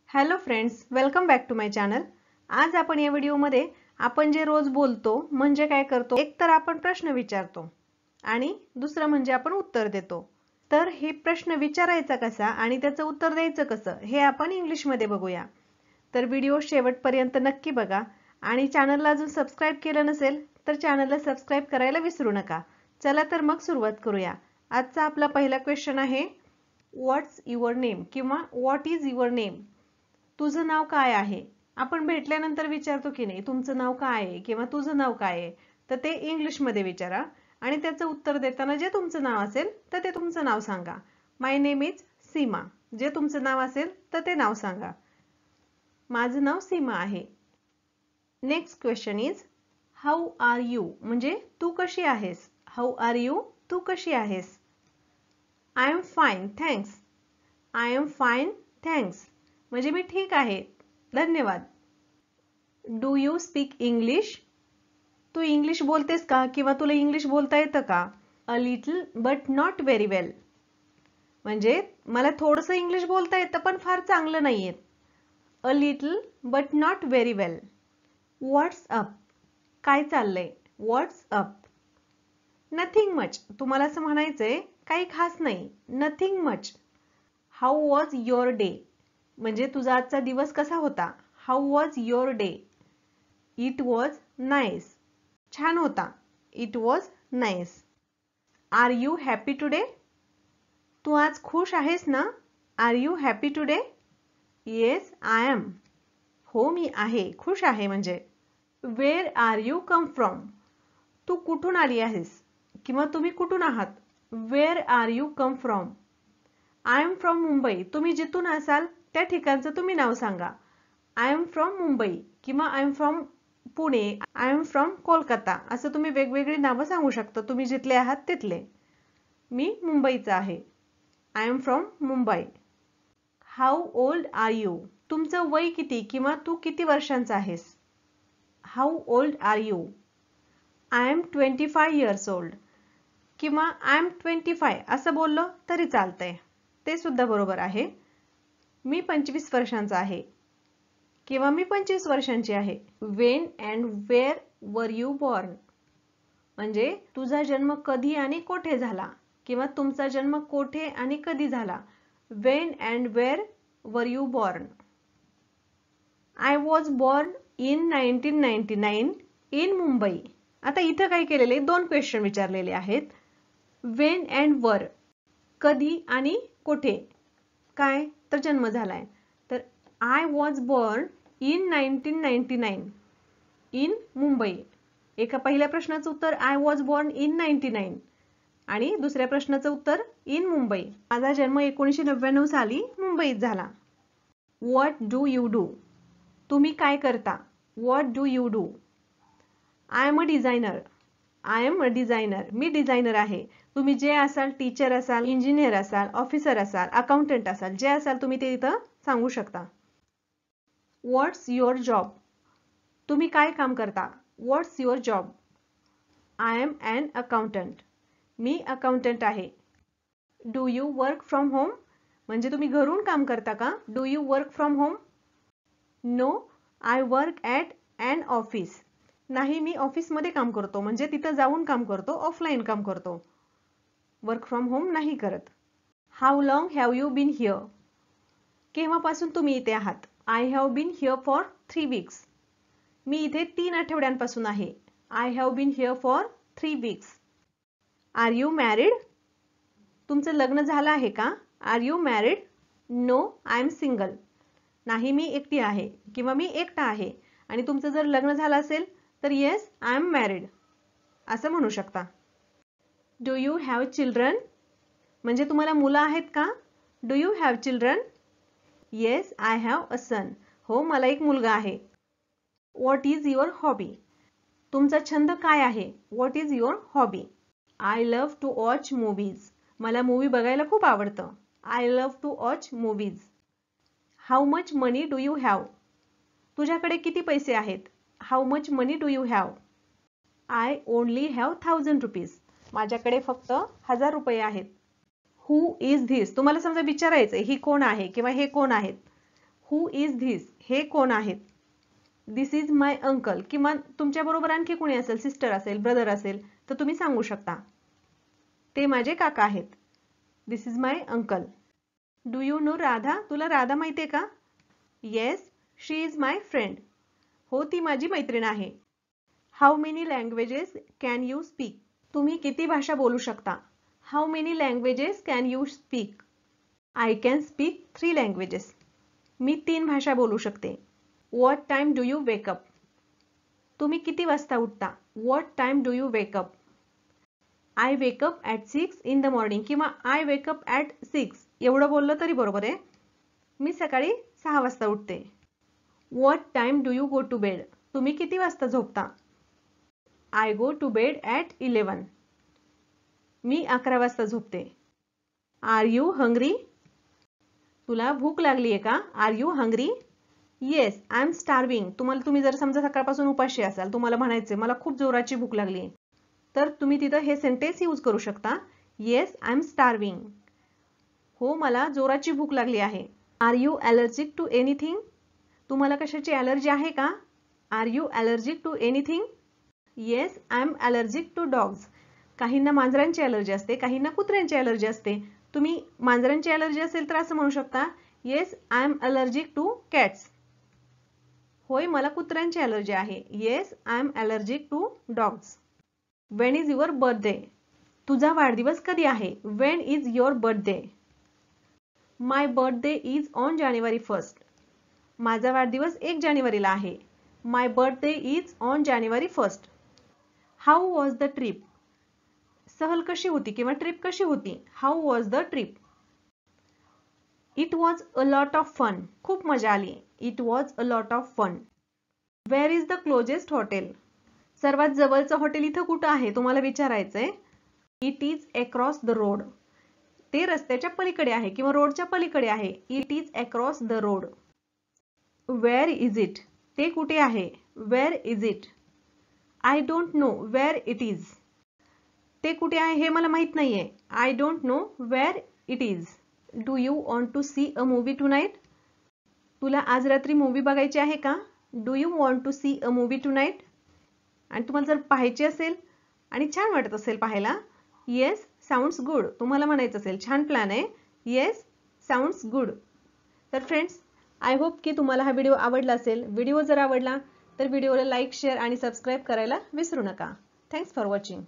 Hello friends, welcome back to my channel. आज आपण या व्हिडिओमध्ये आपण जे रोज बोलतो म्हणजे काय करतो, एक तर आपण प्रश्न विचारतो आणि दुसरं म्हणजे आपण उत्तर देतो। तर हे प्रश्न विचारायचा कसा आणि त्याचं उत्तर द्यायचं कसं हे आपण इंग्लिशमध्ये बघूया। तर व्हिडिओ शेवटपर्यंत नक्की बघा आणि चॅनलला अजून सबस्क्राइब केलं नसेल तर चॅनलला सबस्क्राइब करायला विसरू नका। चला तर मग सुरुवात करूया। आजचा आपला पहिला क्वेश्चन आहे, व्हॉट्स युअर नेम किंवा व्हॉट इज युअर नेम? तुझं नाव काय आहे? आपण भेटल्यानंतर विचारतो की नाही तुमचं नाव काय आहे किंवा तुझं नाव काय आहे, तर ते इंग्लिश मध्ये विचारा आणि त्याचं उत्तर देताना जे तुमचं नाव असेल तर ते तुमचं नाव सांगा। माय नेम इज सीमा, जे तुमचं नाव असेल तर ते नाव सांगा। माझं नाव सीमा आहे। Next question is, how are you म्हणजे तू कशी आहेस? हाऊ आर यू, तू कशी आहेस? I am fine thanks, I am fine thanks म्हणजे मी ठीक आहे, धन्यवाद। Do you speak English? तू इंग्लिश बोलतेस का किंवा तुला इंग्लिश बोलता येतं का? A little but not very well म्हणजे मला थोडंसं इंग्लिश बोलता येतं पण फार चांगलं नाही येत। अ little but not very well. What's up, काय चाललंय? व्हॉट्स अप? नथिंग मच, तुम्हाला असं म्हणायचंय काही खास नाही, nothing much. How was your day म्हणजे तुझा आजचा दिवस कसा होता? How was your day? It was nice, छान होता, it was nice. Are you happy today? तू आज खुश आहेस ना? Are you happy today? Yes I am, हो मी आहे, खुश आहे म्हणजे। Where are you come from? तू कुठून आली आहेस किंवा तुम्ही कुठून आहात? Where are you come from? I am from Mumbai, तुम्ही जिथून असाल त्या ठिकाणचं तुम्ही नाव सांगा। आय एम फ्रॉम मुंबई किंवा I am from Pune, I am from Kolkata, असं तुम्ही वेगवेगळी नावं सांगू शकता, तुम्ही जिथले आहात तिथले। मी मुंबईचा आहे, I am from Mumbai. How old are you? तुमचं वय किती किंवा तू किती वर्षांचा आहेस? How old are you? I am 25 years old किंवा आय एम 25 असं बोललं तरी चालतंय, ते सुद्धा बरोबर आहे। मी 25 वर्षांचा आहे किंवा मी 25 वर्षांची आहे। When and where were you born म्हणजे तुझा जन्म कधी आणि कोठे झाला किंवा तुमचा जन्म कोठे आणि कधी झाला। When and where were you born? I was born in 1999 in Mumbai. आता इथं काय केलेले, दोन क्वेश्चन विचारलेले आहेत। वेन अँड वर, कधी आणि कोठे, काय तर जन्म झालाय, तर I was born in 1999 in Mumbai. एका पहिल्या प्रश्नाचं उत्तर आय वॉज बॉर्न इन 99 आणि दुसऱ्या प्रश्नाचं उत्तर इन मुंबई। माझा जन्म 1999 साली मुंबईत झाला। What do you do? तुम्ही काय करता? What do you do? I am a designer, I am a designer, me designer आहे। तुम्ही जे असाल, टीचर असाल, इंजिनियर असाल, ऑफिसर असाल, अकाउंटंट असाल, जे असाल तुम्ही ते इथं सांगू शकता। What's your job? तुम्ही काय काम करता? What's your job? I am an accountant, मी अकाउंटंट आहे। Do you work from home म्हणजे तुम्ही घरून काम करता का? Do you work from home? No, I work at an office, नाही मी ऑफिसमध्ये काम करतो म्हणजे तिथं जाऊन काम करतो, ऑफलाईन काम करतो, वर्क फ्रॉम होम नाही करत। How long have you been here? केव्हापासून तुम्ही इथे आहात? I have been here for 3 weeks, मी इथे 3 आठवड्यांपासून आहे। I have been here for 3 weeks. Are you married? तुमचं लग्न झालं आहे का? Are you married? No, I am single, नाही मी एकटी आहे किंवा मी एकटा आहे। आणि तुमचं जर लग्न झालं असेल तर येस आय एम मॅरिड असं म्हणू शकता। डू यू हॅव चिल्ड्रन म्हणजे तुम्हाला मुलं आहेत का? Do you have children? Yes I have a son, हो मला एक मुलगा आहे। What is your hobby? तुमचा छंद काय आहे? What is your hobby? I love to watch movies, मला मूवी बघायला खूप आवडतं। I love to watch movies. How much money do you have? तुझ्याकडे किती पैसे आहेत? How much money do you have? I only have 1000 rupees, माझ्याकडे फक्त 1000 रुपये आहेत। Who is this? तुम्हाला समजा विचारायचंय ही कोण आहे किंवा हे कोण आहेत। हु इज धिस, हे कोण आहेत. दिस इज माय अंकल, किंवा तुमच्या बरोबर आणखी कोणी असेल, सिस्टर असेल, ब्रदर असेल, तर तुम्ही सांगू शकता ते माझे काका आहेत. This is my uncle. Do you know Radha, तुला राधा माहितीये का. Yes she is my friend, हो ती माझी मैत्रीण आहे. How many languages can you speak, तुम्ही किती भाषा बोलू शकता. How many languages can you speak. I can speak 3 languages, मी 3 भाषा बोलू शकते. What time do you wake up, तुम्ही किती वाजता उठता. What time do you wake up. I wake up at 6 in the morning, किंवा आय वेकअप ॲट 6, एवढं बोललं तरी बरोबर आहे. मी सकाळी 6 वाजता उठते. What time do you go to bed, तुम्ही किती वाजता झोपता. I go to bed at 11, मी 11 वाजता झोपते. आर यू हंग्री, तुला भूक लागली आहे का. Are you hungry. Yes I am starving, तुम्ही जर समजा सकाळपासून उपाशी असाल, तुम्हाला म्हणायचे मला खूप जोराची भूक लागली आहे, तर तुम्ही तिथं हे सेंटेन्स यूज करू शकता. येस आय एम स्टार्विंग, हो मला जोराची भूक लागली आहे. Are you allergic to anything, तुम्हाला कशाची ॲलर्जी आहे का. Are you allergic to anything. Yes I am allergic to dogs, काहींना मांजरांची ॲलर्जी असते, काहींना कुत्र्यांची ॲलर्जी असते. तुम्ही मांजरांची ॲलर्जी असेल तर असं म्हणू शकता. Yes I am allergic to cats, होय मला कुत्र्यांची ॲलर्जी आहे. Yes I am allergic to dogs. When is your birthday, तुझा वाढदिवस कधी आहे. When is your birthday. My birthday is on January 1, माझा वाढदिवस 1 जानेवारीला आहे. My birthday is on January 1. How was the trip, सहल कशी होती किंवा ट्रिप कशी होती. How was the trip. It was a lot of fun, खूप मजा आली. It was a lot of fun. Where is the closest hotel, सर्वात जवळचं हॉटेल इथं कुठं आहे तुम्हाला विचारायचंय. It is across the road, ते रस्त्याच्या पलीकडे आहे किंवा रोडच्या पलीकडे आहे. It is across the road. Where is it, ते कुठे आहे. Where is it. I don't know where it is, ते कुठे आहे हे मला माहित नाहीये. I don't know where it is. Do you want to see a movie tonight, तुला आज रात्री मूवी बघायची आहे का. Do you want to see a movie tonight. आणि तुम्हाला जर पाहायची असेल आणि छान वाटत असेल पाहायला. येस साऊंड्स गुड, तुम्हाला म्हणायचं असेल छान प्लॅन आहे. Yes sounds good. तर फ्रेंड्स आय होप की तुम्हाला हा व्हिडिओ आवडला असेल. व्हिडिओ जर आवडला तर व्हिडिओला लाईक, शेअर आणि सबस्क्राईब करायला विसरू नका. Thanks for watching.